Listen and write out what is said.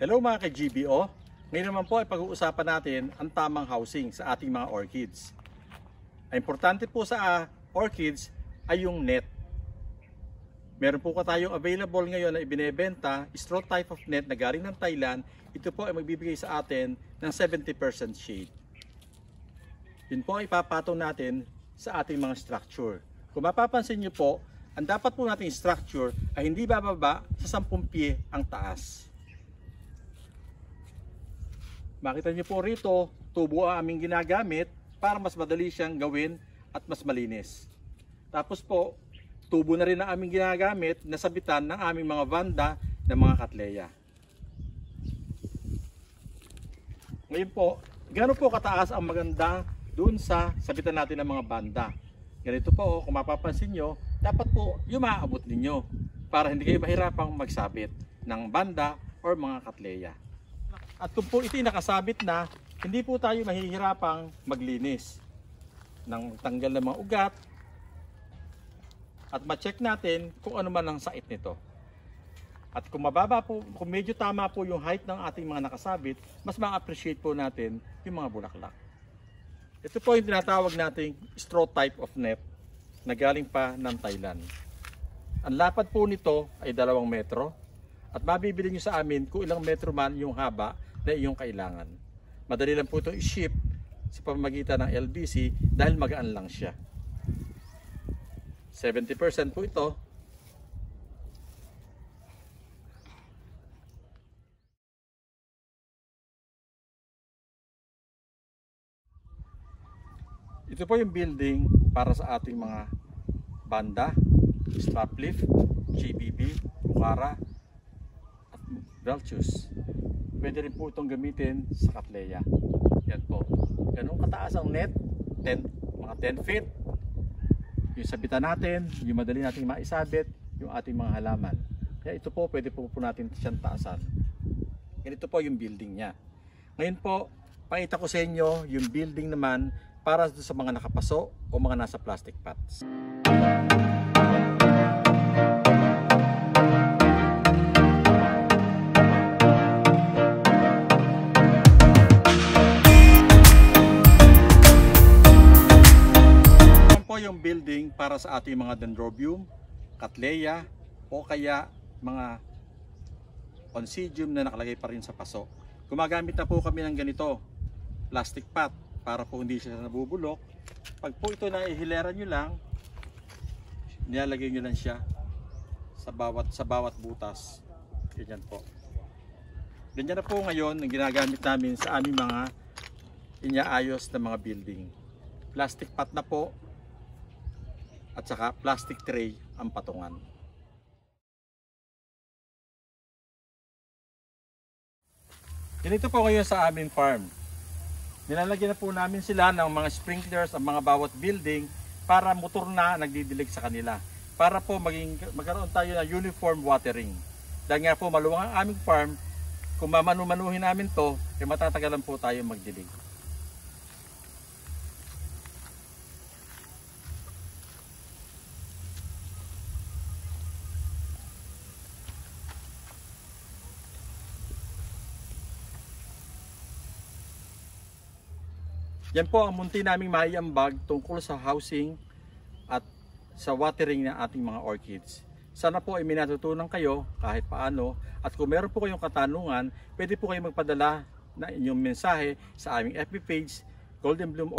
Hello mga ka-GBO! Ngayon naman po ay pag-uusapan natin ang tamang housing sa ating mga orchids. Ang importante po sa orchids ay yung net. Meron po tayong available ngayon na ibinebenta, straw type of net na galing ng Thailand. Ito po ay magbibigay sa atin ng 70% shade. Yun po ay ipapatong natin sa ating mga structure. Kung mapapansin nyo po, ang dapat po nating structure ay hindi bababa sa 10 pie ang taas. Makita niyo po rito, tubo ang aming ginagamit para mas madali siyang gawin at mas malinis. Tapos po, tubo na rin ang aming ginagamit na sabitan ng aming mga vanda ng mga Cattleya. Ngayon po, gano'n po kataas ang maganda dun sa sabitan natin ng mga banda. Ganito po, kung mapapansin nyo, dapat po yung maaabot ninyo para hindi kayo mahirapang magsabit ng banda or mga Cattleya. At kung po ito nakasabit na, hindi po tayo mahihirapang maglinis ng tanggal ng mga ugat at ma-check natin kung ano man ang sait nito. At kung mababa po, kung medyo tama po yung height ng ating mga nakasabit, mas ma-appreciate po natin yung mga bulaklak. Ito po yung tinatawag nating straw type of net na galing pa ng Thailand. Ang lapad po nito ay 2 metro at mabibili nyo sa amin kung ilang metro man yung haba na iyong kailangan. Madali lang po itong i-ship sa pamamagitan ng LBC dahil magaan lang siya. 70% po ito. Ito po yung building para sa ating mga banda, Sparkleaf, GBB, Bukhara at Belchus. Pwede rin po itong gamitin sa Cattleya. Yan po. Ganun kataas ang net, mga 10 feet. Yung sabitan natin, yung madali natin maisabit, yung ating mga halaman. Kaya ito po, pwede po natin siyang taasan. Ganito po yung building niya. Ngayon po, pakita ko sa inyo yung building naman para sa mga nakapaso o mga nasa plastic pots. Yung building para sa ating mga Dendrobium, Cattleya o kaya mga Oncidium na nakalagay pa rin sa paso. Gumagamit na po kami ng ganito, plastic pot para po hindi siya nabubulok. Pag po ito na ihilera nyo lang, nilalagay nyo lang siya sa bawat butas. Ganyan po. Ganyan na po ngayon ang ginagamit namin sa aming mga inaayos na mga building. Plastic pot na po at saka plastic tray ang patungan. Ganito po ngayon sa aming farm. Nilalagyan na po namin sila ng mga sprinklers ang mga bawat building para motor na nagdidilig sa kanila. Para po magkaroon tayo ng uniform watering. Dahil nga po maluwang ang aming farm, kung mamanumanuhin namin to, eh matatagalan po tayo magdilig. Yan po ang munti naming maiambag tungkol sa housing at sa watering ng ating mga orchids. Sana po ay may natutunan kayo kahit paano, at kung meron po kayong katanungan, pwede po kayong magpadala na inyong mensahe sa aming FB page, Golden Bloom.